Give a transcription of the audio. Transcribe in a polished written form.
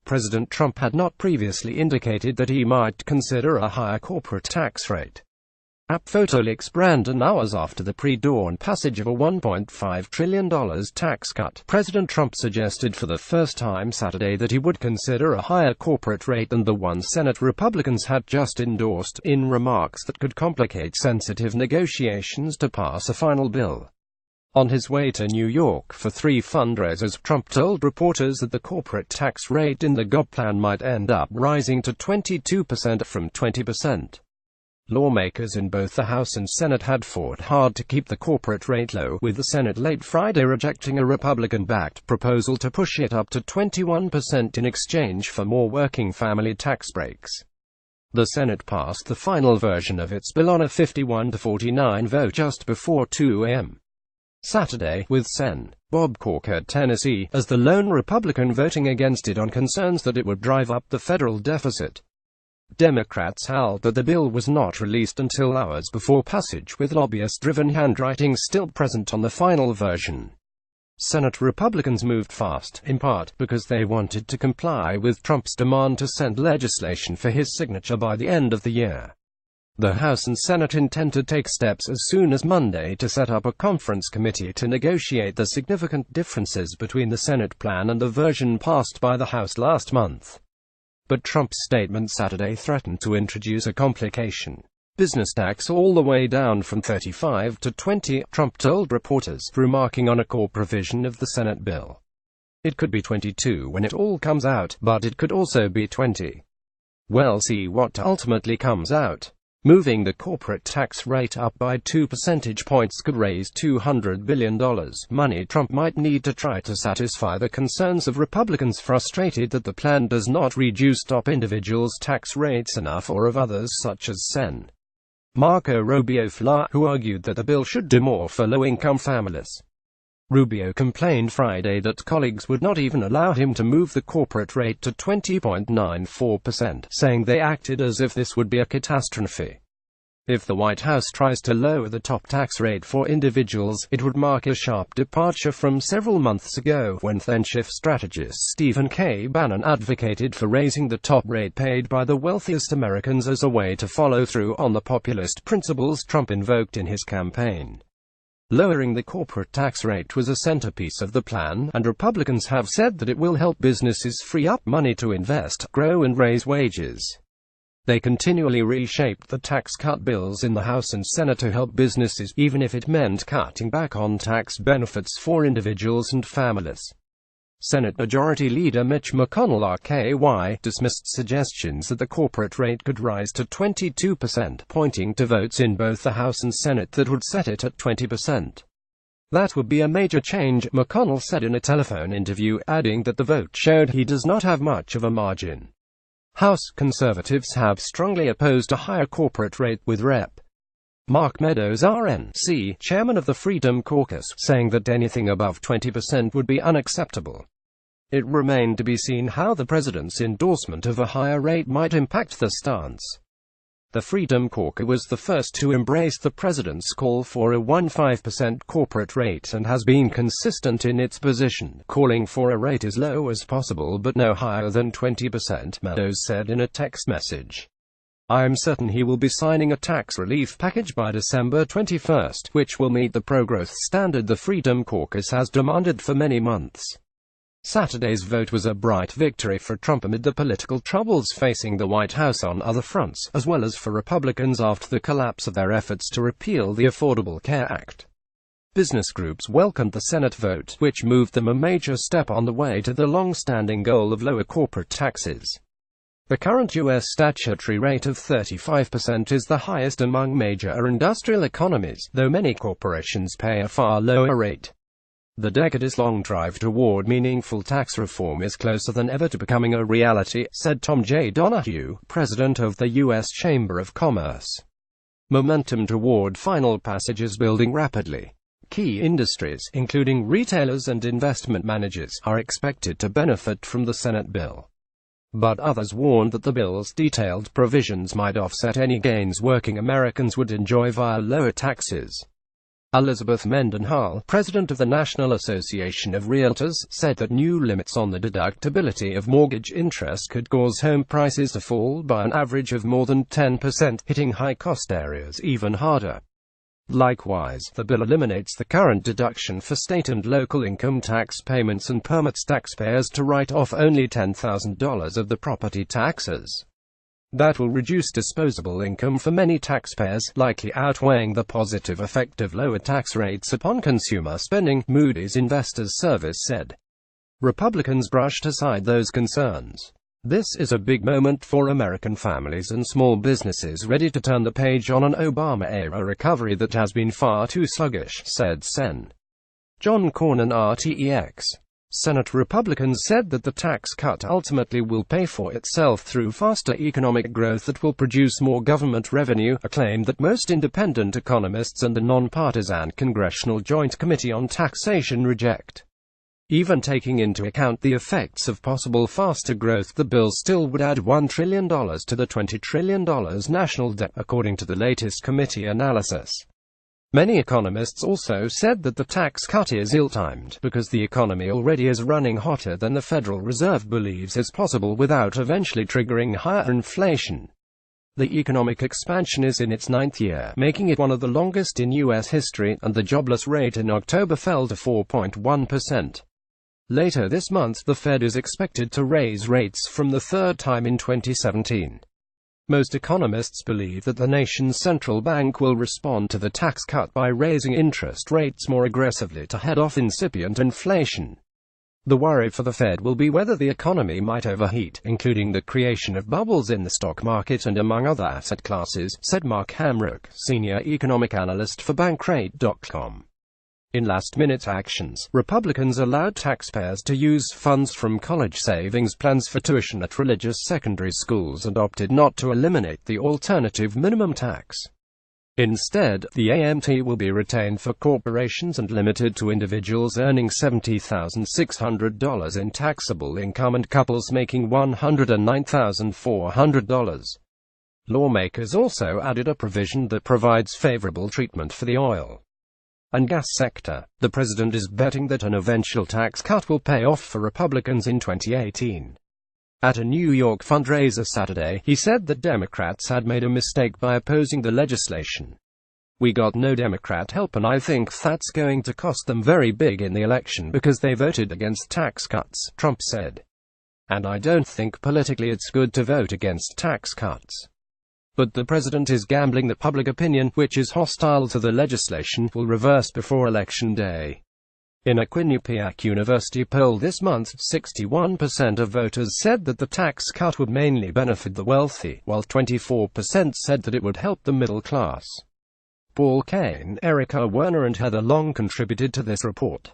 President Trump had not previously indicated that he might consider a higher corporate tax rate. App photo leaks Brandon hours after the pre-dawn passage of a $1.5 trillion tax cut. President Trump suggested for the first time Saturday that he would consider a higher corporate rate than the one Senate Republicans had just endorsed, in remarks that could complicate sensitive negotiations to pass a final bill. On his way to New York for 3 fundraisers, Trump told reporters that the corporate tax rate in the GOP plan might end up rising to 22% from 20%. Lawmakers in both the House and Senate had fought hard to keep the corporate rate low, with the Senate late Friday rejecting a Republican-backed proposal to push it up to 21% in exchange for more working family tax breaks. The Senate passed the final version of its bill on a 51-49 vote just before 2 a.m. Saturday, with Sen. Bob Corker, Tennessee, as the lone Republican voting against it on concerns that it would drive up the federal deficit. Democrats howled that the bill was not released until hours before passage, with lobbyist-driven handwriting still present on the final version. Senate Republicans moved fast, in part because they wanted to comply with Trump's demand to send legislation for his signature by the end of the year. The House and Senate intend to take steps as soon as Monday to set up a conference committee to negotiate the significant differences between the Senate plan and the version passed by the House last month. But Trump's statement Saturday threatened to introduce a complication. Business tax all the way down from 35 to 20, Trump told reporters, remarking on a core provision of the Senate bill. It could be 22 when it all comes out, but it could also be 20. We'll see what ultimately comes out. Moving the corporate tax rate up by 2 percentage points could raise $200 billion, money Trump might need to try to satisfy the concerns of Republicans frustrated that the plan does not reduce top individuals' tax rates enough, or of others such as Sen. Marco Rubio, who argued that the bill should do more for low-income families. Rubio complained Friday that colleagues would not even allow him to move the corporate rate to 20.94%, saying they acted as if this would be a catastrophe. If the White House tries to lower the top tax rate for individuals, it would mark a sharp departure from several months ago, when then-chief strategist Stephen K. Bannon advocated for raising the top rate paid by the wealthiest Americans as a way to follow through on the populist principles Trump invoked in his campaign. Lowering the corporate tax rate was a centerpiece of the plan, and Republicans have said that it will help businesses free up money to invest, grow and raise wages. They continually reshaped the tax cut bills in the House and Senate to help businesses, even if it meant cutting back on tax benefits for individuals and families. Senate Majority Leader Mitch McConnell RKY dismissed suggestions that the corporate rate could rise to 22%, pointing to votes in both the House and Senate that would set it at 20%. That would be a major change, McConnell said in a telephone interview, adding that the vote showed he does not have much of a margin. House conservatives have strongly opposed a higher corporate rate, with Rep. Mark Meadows, RNC, chairman of the Freedom Caucus, saying that anything above 20% would be unacceptable. It remained to be seen how the president's endorsement of a higher rate might impact the stance. The Freedom Caucus was the first to embrace the president's call for a 15% corporate rate and has been consistent in its position, calling for a rate as low as possible but no higher than 20%, Meadows said in a text message. "I'm certain he will be signing a tax relief package by December 21, which will meet the pro-growth standard the Freedom Caucus has demanded for many months." Saturday's vote was a bright victory for Trump amid the political troubles facing the White House on other fronts, as well as for Republicans after the collapse of their efforts to repeal the Affordable Care Act. Business groups welcomed the Senate vote, which moved them a major step on the way to the long-standing goal of lower corporate taxes. The current U.S. statutory rate of 35% is the highest among major industrial economies, though many corporations pay a far lower rate. The decades-long drive toward meaningful tax reform is closer than ever to becoming a reality, said Tom J. Donahue, president of the U.S. Chamber of Commerce. Momentum toward final passage is building rapidly. Key industries, including retailers and investment managers, are expected to benefit from the Senate bill. But others warned that the bill's detailed provisions might offset any gains working Americans would enjoy via lower taxes. Elizabeth Mendenhall, president of the National Association of Realtors, said that new limits on the deductibility of mortgage interest could cause home prices to fall by an average of more than 10%, hitting high-cost areas even harder. Likewise, the bill eliminates the current deduction for state and local income tax payments and permits taxpayers to write off only $10,000 of the property taxes. That will reduce disposable income for many taxpayers, likely outweighing the positive effect of lower tax rates upon consumer spending, Moody's Investors Service said. Republicans brushed aside those concerns. This is a big moment for American families and small businesses ready to turn the page on an Obama-era recovery that has been far too sluggish, said Sen. John Cornyn RTEX. Senate Republicans said that the tax cut ultimately will pay for itself through faster economic growth that will produce more government revenue, a claim that most independent economists and the nonpartisan Congressional Joint Committee on Taxation reject. Even taking into account the effects of possible faster growth, the bill still would add $1 trillion to the $20 trillion national debt, according to the latest committee analysis. Many economists also said that the tax cut is ill-timed, because the economy already is running hotter than the Federal Reserve believes is possible without eventually triggering higher inflation. The economic expansion is in its 9th year, making it one of the longest in U.S. history, and the jobless rate in October fell to 4.1%. Later this month, the Fed is expected to raise rates for the third time in 2017. Most economists believe that the nation's central bank will respond to the tax cut by raising interest rates more aggressively to head off incipient inflation. The worry for the Fed will be whether the economy might overheat, including the creation of bubbles in the stock market and among other asset classes, said Mark Hamrick, senior economic analyst for Bankrate.com. In last-minute actions, Republicans allowed taxpayers to use funds from college savings plans for tuition at religious secondary schools and opted not to eliminate the alternative minimum tax. Instead, the AMT will be retained for corporations and limited to individuals earning $70,600 in taxable income and couples making $109,400. Lawmakers also added a provision that provides favorable treatment for the oil and gas sector. The president is betting that an eventual tax cut will pay off for Republicans in 2018. At a New York fundraiser Saturday, he said that Democrats had made a mistake by opposing the legislation. "We got no Democrat help, and I think that's going to cost them very big in the election because they voted against tax cuts," Trump said. "And I don't think politically it's good to vote against tax cuts. But the president is gambling that public opinion, which is hostile to the legislation, will reverse before Election Day." In a Quinnipiac University poll this month, 61% of voters said that the tax cut would mainly benefit the wealthy, while 24% said that it would help the middle class. Paul Kane, Erica Werner and Heather Long contributed to this report.